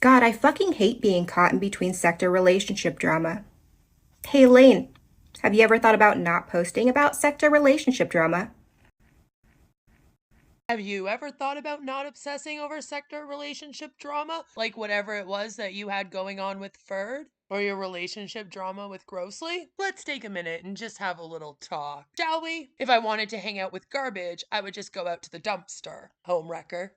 God, I fucking hate being caught in between sector relationship drama. Hey, Lane, have you ever thought about not posting about sector relationship drama? Have you ever thought about not obsessing over sector relationship drama? Like whatever it was that you had going on with Ferd? Or your relationship drama with Grossly? Let's take a minute and just have a little talk, shall we? If I wanted to hang out with garbage, I would just go out to the dumpster, homewrecker.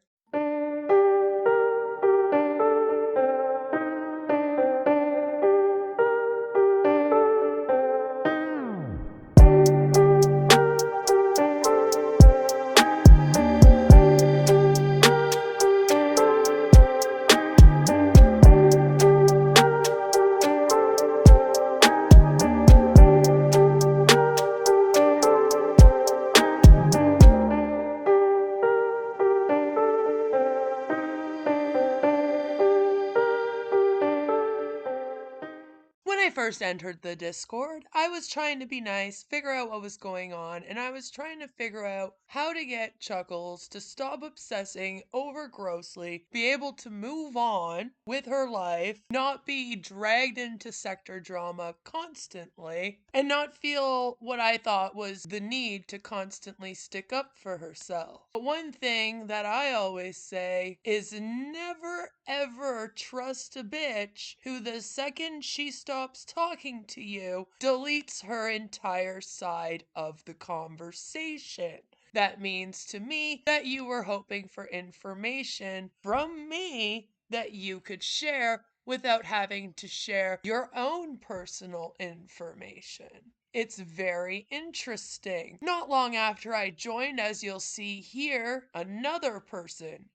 When I first entered the Discord, I was trying to be nice, figure out what was going on, and I was trying to figure out how to get Chuckles to stop obsessing over Grossly, be able to move on with her life, not be dragged into sector drama constantly, and not feel what I thought was the need to constantly stick up for herself. But one thing that I always say is never ever trust a bitch who the second she stops talking to you deletes her entire side of the conversation. That means to me that you were hoping for information from me that you could share without having to share your own personal information. It's very interesting. Not long after I joined, as you'll see here, another person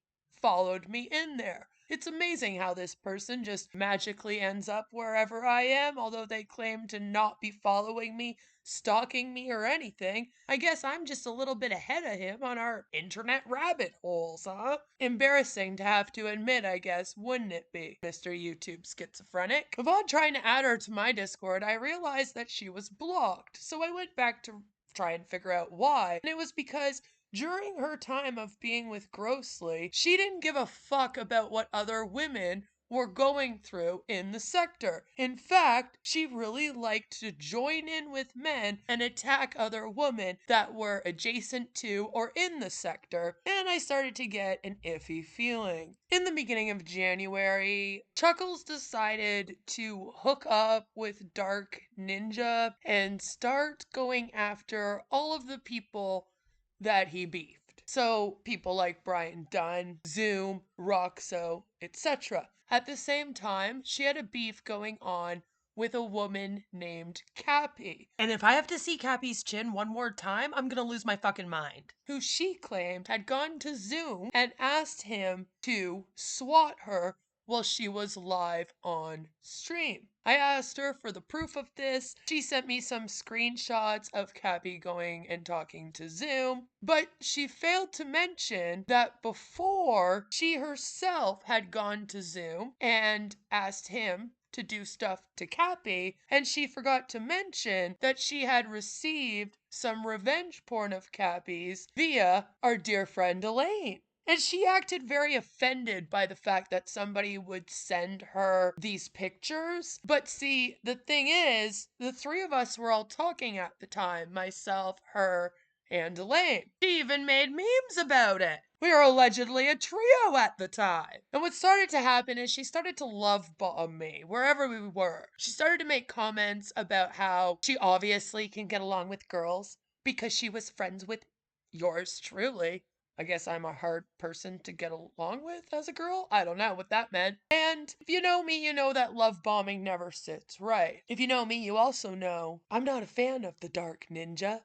followed me in there. It's amazing how this person just magically ends up wherever I am, although they claim to not be following me, stalking me, or anything. I guess I'm just a little bit ahead of him on our internet rabbit holes, huh? Embarrassing to have to admit, I guess, wouldn't it be, Mr. YouTube Schizophrenic? Upon trying to add her to my Discord, I realized that she was blocked, so I went back to try and figure out why, and it was because during her time of being with Grossly, she didn't give a fuck about what other women were going through in the sector. In fact, she really liked to join in with men and attack other women that were adjacent to or in the sector, and I started to get an iffy feeling. In the beginning of January, Chuckles decided to hook up with Dark Ninja and start going after all of the people that he beefed. So people like Brian Dunn, Zoom, Roxo, etc. At the same time, she had a beef going on with a woman named Cappy. And if I have to see Cappy's chin one more time, I'm gonna lose my fucking mind. Who she claimed had gone to Zoom and asked him to swat her while she was live on stream. I asked her for the proof of this. She sent me some screenshots of Cappy going and talking to Zoom, but she failed to mention that before she herself had gone to Zoom and asked him to do stuff to Cappy, and she forgot to mention that she had received some revenge porn of Cappy's via our dear friend Elaine. And she acted very offended by the fact that somebody would send her these pictures. But see, the thing is, the three of us were all talking at the time, myself, her, and Elaine. She even made memes about it. We were allegedly a trio at the time. And what started to happen is she started to love bomb me wherever we were. She started to make comments about how she obviously can get along with girls because she was friends with yours truly. I guess I'm a hard person to get along with as a girl. I don't know what that meant. And if you know me, you know that love bombing never sits right. If you know me, you also know I'm not a fan of the Dark Ninja.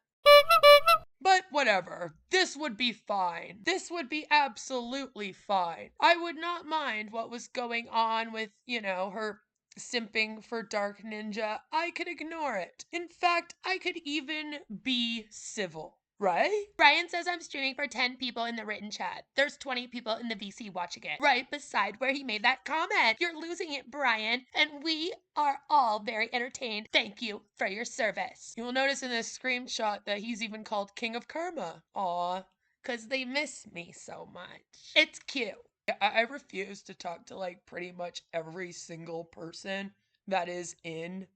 But whatever, this would be fine. This would be absolutely fine. I would not mind what was going on with, her simping for Dark Ninja. I could ignore it. In fact, I could even be civil. Right? Brian says I'm streaming for 10 people in the written chat. There's 20 people in the VC watching it. Right beside where he made that comment. You're losing it, Brian. And we are all very entertained. Thank you for your service. You will notice in this screenshot that he's even called King of Karma. Aw, because they miss me so much. It's cute. I refuse to talk to like pretty much every single person that is in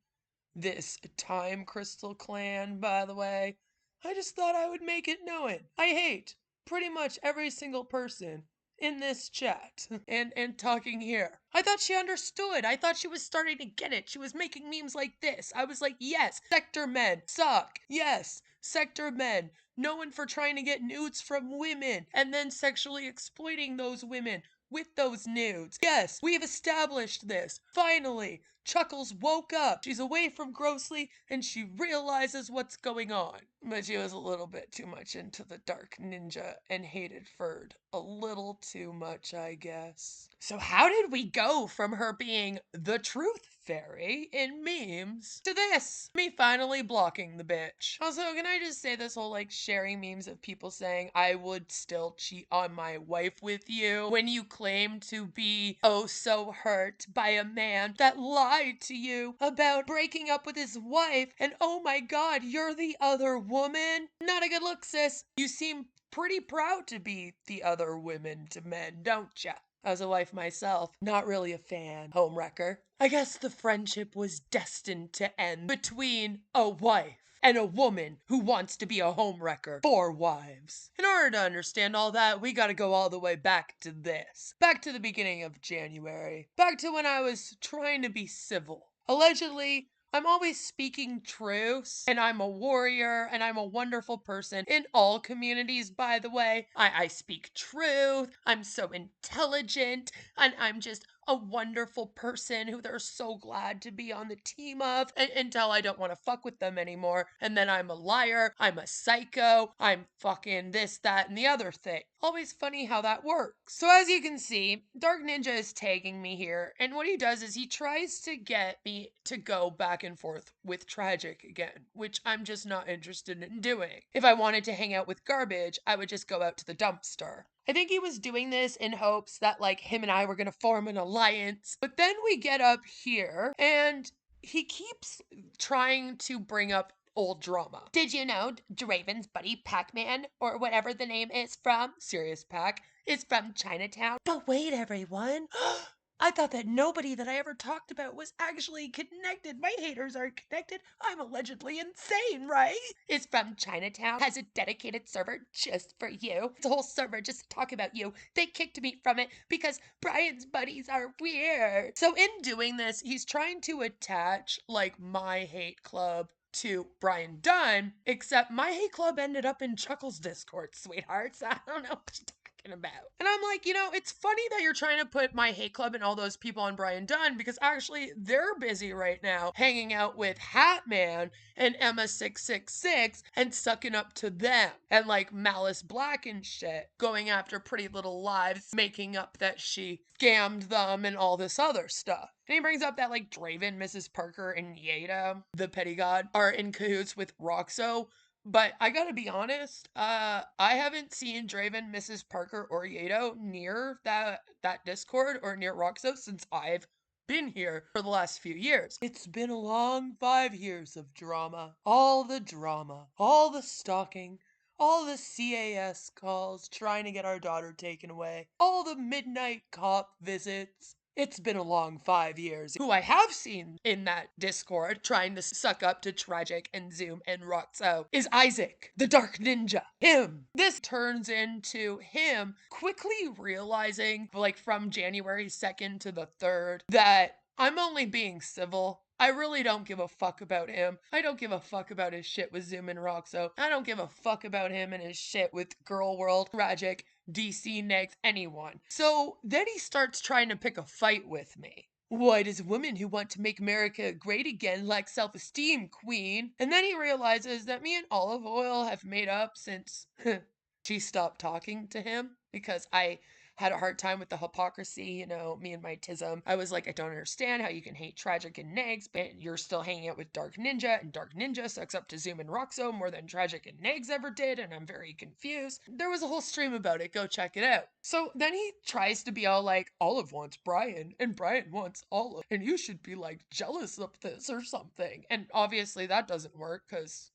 this Time Crystal clan, by the way. I just thought I would make it known. I hate pretty much every single person in this chat and talking here. I thought she understood. I thought she was starting to get it. She was making memes like this. I was like, yes, sector men suck. Yes, sector men known for trying to get nudes from women and then sexually exploiting those women with those nudes. Yes, we have established this. Finally, Chuckles woke up. She's away from Grossly and she realizes what's going on. But she was a little bit too much into the dark ninja and hated Ferd. A little too much, I guess. So, how did we go from her being the truth fairy in memes to this? Me finally blocking the bitch. Also, can I just say this whole like sharing memes of people saying, I would still cheat on my wife with you when you claim to be oh so hurt by a man that lied to you about breaking up with his wife, and oh my god, you're the other woman? Not a good look, sis. You seem pretty proud to be the other women to men, don't ya? As a wife myself, not really a fan. Homewrecker. I guess the friendship was destined to end between a wife and a woman who wants to be a homewrecker for wives. In order to understand all that, we gotta go all the way back to this. Back to the beginning of January. Back to when I was trying to be civil. Allegedly, I'm always speaking truths, and I'm a warrior, and I'm a wonderful person in all communities, by the way. I speak truth, I'm so intelligent, and I'm just a wonderful person who they're so glad to be on the team of until I don't want to fuck with them anymore. And then I'm a liar, I'm a psycho, I'm fucking this, that, and the other thing. Always funny how that works. So as you can see, Dark Ninja is tagging me here, and what he does is he tries to get me to go back and forth with Tragic again, which I'm just not interested in doing. If I wanted to hang out with garbage, I would just go out to the dumpster. I think he was doing this in hopes that like him and I were gonna form an alliance. But then we get up here and he keeps trying to bring up old drama. Did you know Draven's buddy Pac-Man, or whatever the name is from, Serious Pac, is from Chinatown? But wait, everyone. I thought that nobody that I ever talked about was actually connected. My haters are connected. I'm allegedly insane, right? Is from Chinatown, has a dedicated server just for you. It's a whole server just to talk about you. They kicked me from it because Brian's buddies are weird. So in doing this, he's trying to attach like my hate club to Brian Dunn, except my hate club ended up in Chuckles Discord, sweethearts. I don't know what you're talking about. And I'm like, it's funny that you're trying to put my hate club and all those people on Brian Dunn because actually they're busy right now hanging out with Hatman and Emma666 and sucking up to them and like Malice Black and shit, going after Pretty Little Lives, making up that she scammed them and all this other stuff. And he brings up that like Draven, Mrs. Parker, and Yeda, the petty god, are in cahoots with Roxo. But I gotta be honest, I haven't seen Draven, Mrs. Parker, or Yedo near that Discord or near Roxo since I've been here for the last few years. It's been a long 5 years of drama. All the stalking, all the CAS calls trying to get our daughter taken away, all the midnight cop visits. It's been a long 5 years. Who I have seen in that Discord trying to suck up to Tragic and Zoom and Rotso is Isaac, the Dark Ninja. Him. This turns into him quickly realizing, like from January 2nd to the 3rd, that I'm only being civil. I really don't give a fuck about him. I don't give a fuck about his shit with Zoom and Roxo. I don't give a fuck about him and his shit with Girl World, Tragic, DC negs, anyone. So then he starts trying to pick a fight with me. Why does women who want to make America great again lack self-esteem, queen? And then he realizes that me and Olive Oil have made up since she stopped talking to him because I had a hard time with the hypocrisy, me and my tism. I was like, I don't understand how you can hate Tragic and Negs, but you're still hanging out with Dark Ninja, and Dark Ninja sucks up to Zoom and Roxo more than Tragic and Negs ever did, and I'm very confused. There was a whole stream about it, go check it out. So then he tries to be all like, Olive wants Brian, and Brian wants Olive, and you should be like jealous of this or something. And obviously that doesn't work, because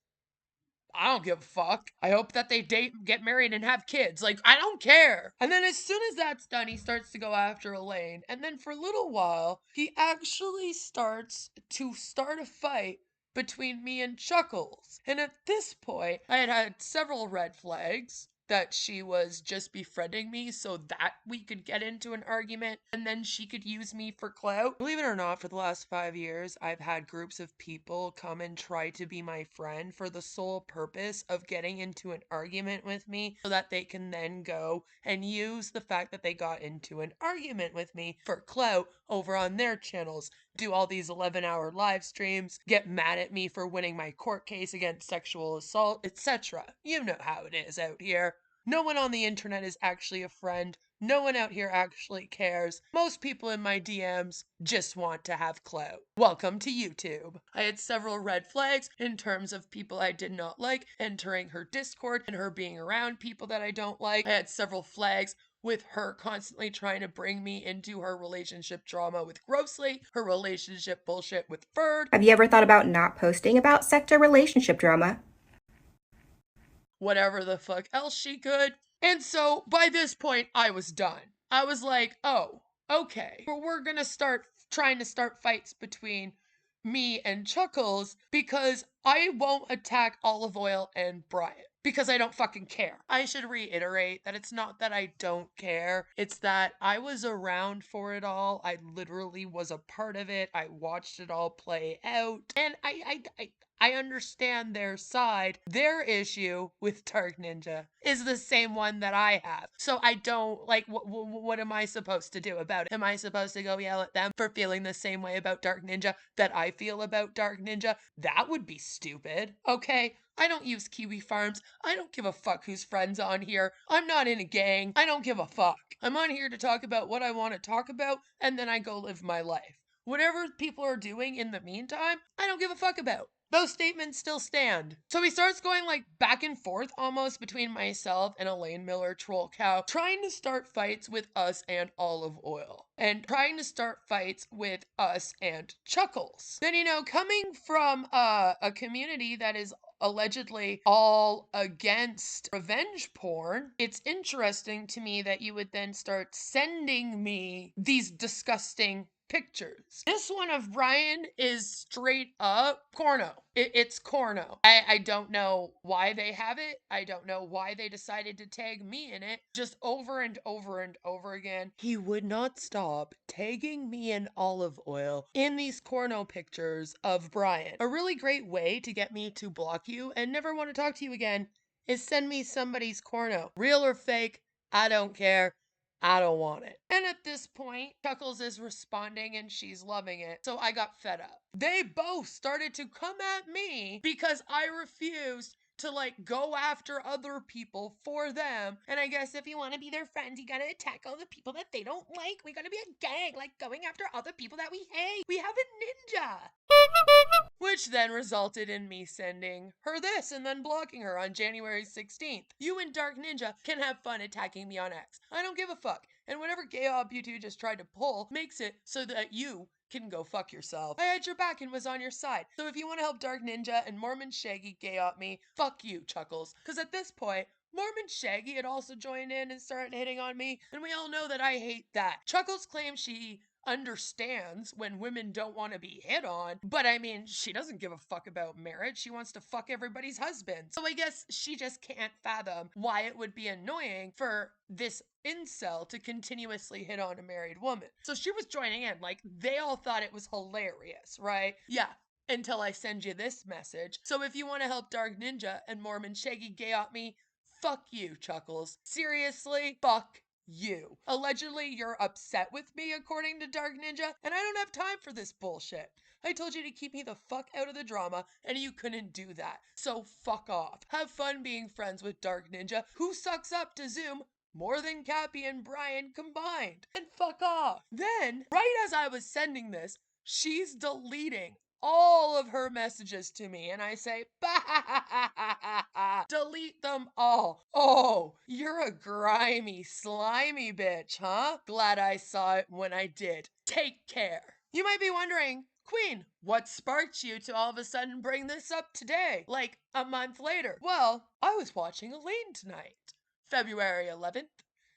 I don't give a fuck. I hope that they date, get married, and have kids. Like, I don't care. And then as soon as that's done, he starts to go after Elaine. And then for a little while, he actually starts to start a fight between me and Chuckles. And at this point, I had had several red flags that she was just befriending me so that we could get into an argument and then she could use me for clout. Believe it or not, for the last 5 years, I've had groups of people come and try to be my friend for the sole purpose of getting into an argument with me so that they can then go and use the fact that they got into an argument with me for clout over on their channels, do all these 11-hour live streams, get mad at me for winning my court case against sexual assault, etc. You know how it is out here. No one on the internet is actually a friend. No one out here actually cares. Most people in my DMs just want to have clout. Welcome to YouTube. I had several red flags in terms of people I did not like entering her Discord and her being around people that I don't like. I had several flags with her constantly trying to bring me into her relationship drama with Grossly, her relationship bullshit with Ferd. Have you ever thought about not posting about sector relationship drama? Whatever the fuck else she could. And so by this point, I was done. I was like, oh, okay. We're gonna start trying to start fights between me and Chuckles because I won't attack Olive Oil and Brian because I don't fucking care. I should reiterate that it's not that I don't care. It's that I was around for it all. I literally was a part of it. I watched it all play out. And I understand their side. Their issue with Dark Ninja is the same one that I have. So I don't, like, what am I supposed to do about it? Am I supposed to go yell at them for feeling the same way about Dark Ninja that I feel about Dark Ninja? That would be stupid. Okay, I don't use Kiwi Farms. I don't give a fuck who's friends on here. I'm not in a gang. I don't give a fuck. I'm on here to talk about what I want to talk about, and then I go live my life. Whatever people are doing in the meantime, I don't give a fuck about. Those statements still stand. So he starts going like back and forth almost between myself and Elaine Miller Troll Cow, trying to start fights with us and Olive Oil, and trying to start fights with us and Chuckles. Then, coming from a community that is allegedly all against revenge porn, it's interesting to me that you would then start sending me these disgusting pictures. This one of Brian is straight up corno. It's corno. I don't know why they have it. I don't know why they decided to tag me in it. Just over and over and over again. He would not stop tagging me in Olive Oil in these corno pictures of Brian. A really great way to get me to block you and never want to talk to you again is send me somebody's corno. Real or fake, I don't care. I don't want it. And at this point, Chuckles is responding and she's loving it. So I got fed up. They both started to come at me because I refused to go after other people for them. And I guess if you want to be their friends, you gotta attack all the people that they don't like. We gotta be a gang, going after other people that we hate. We have a ninja. Which then resulted in me sending her this and then blocking her on January 16th. You and Dark Ninja can have fun attacking me on X. I don't give a fuck. And whatever gay op you two just tried to pull makes it so that you can go fuck yourself. I had your back and was on your side. So if you want to help Dark Ninja and Mormon Shaggy gay op me, fuck you, Chuckles. Because at this point, Mormon Shaggy had also joined in and started hitting on me, and we all know that I hate that. Chuckles claims she understands when women don't want to be hit on, but I mean, she doesn't give a fuck about marriage. She wants to fuck everybody's husband. So I guess she just can't fathom why it would be annoying for this incel to continuously hit on a married woman. So she was joining in, they all thought it was hilarious, right? Yeah. Until I send you this message. So if you want to help Dark Ninja and Mormon Shaggy gay at me, fuck you, Chuckles. Seriously, fuck you. Allegedly, you're upset with me, according to Dark Ninja, and I don't have time for this bullshit. I told you to keep me the fuck out of the drama, and you couldn't do that. So fuck off. Have fun being friends with Dark Ninja, who sucks up to Zoom more than Cappy and Brian combined. And fuck off. Then, right as I was sending this, she's deleting all of her messages to me, and I say, bah, delete them all. Oh, you're a grimy, slimy bitch, huh? Glad I saw it when I did. Take care. You might be wondering, Queen, what sparked you to all of a sudden bring this up today, like a month later? Well, I was watching Elaine tonight, February 11th.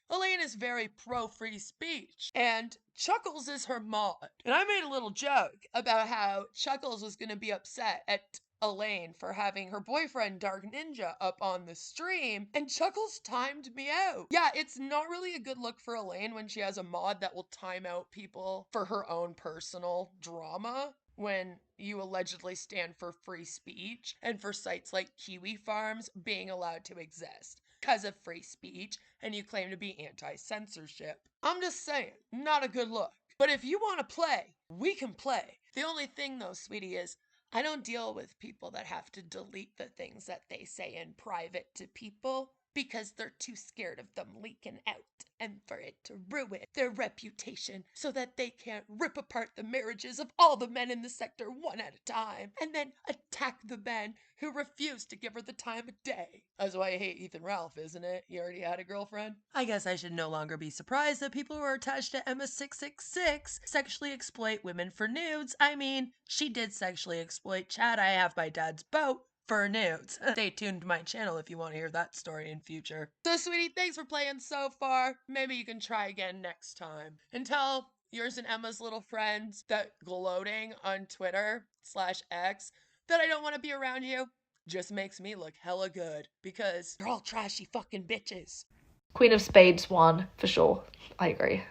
Elaine is very pro-free speech, and Chuckles is her mod. And I made a little joke about how Chuckles was going to be upset at Elaine for having her boyfriend Dark Ninja up on the stream, and Chuckles timed me out. Yeah, it's not really a good look for Elaine when she has a mod that will time out people for her own personal drama when you allegedly stand for free speech and for sites like Kiwi Farms being allowed to exist because of free speech, and you claim to be anti-censorship. I'm just saying, not a good look. But if you want to play, we can play. The only thing though, sweetie, is I don't deal with people that have to delete the things that they say in private to people because they're too scared of them leaking out and for it to ruin their reputation so that they can't rip apart the marriages of all the men in the sector one at a time and then attack the men who refuse to give her the time of day. That's why I hate ethanralph, isn't it? You already had a girlfriend? I guess I should no longer be surprised that people who are attached to Emma666 sexually exploit women for nudes. I mean, she did sexually exploit Chad. I have my dad's boat for nudes. Stay tuned to my channel if you want to hear that story in future. So sweetie, thanks for playing so far. Maybe you can try again next time. And tell yours and Emma's little friends that gloating on Twitter/X that I don't want to be around you just makes me look hella good because they're all trashy fucking bitches. Queen of Spades won, for sure. I agree.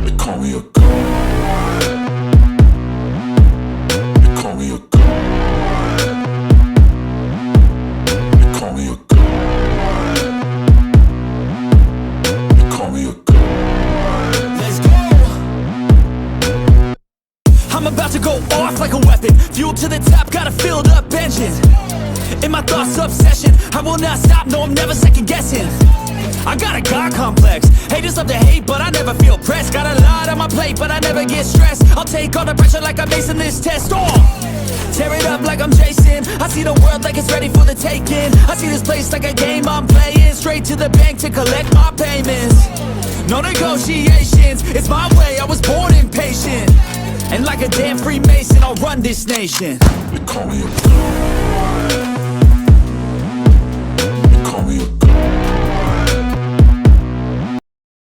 They call me a god. They call me a god. They call me a god. They call me a god. Let's go. I'm about to go off like a weapon. Fuel to the top, got a filled up engine. In my thoughts, obsession. I will not stop, no, I'm never second guessing. I got a God complex. Haters love to hate, but I never feel pressed. Got a lot on my plate, but I never get stressed. I'll take all the pressure like I'm acing this test. Tear it up like I'm Jason. I see the world like it's ready for the taking. I see this place like a game I'm playing. Straight to the bank to collect my payments. No negotiations, it's my way, I was born impatient. And like a damn Freemason, I'll run this nation. They call me a god. They call me a god.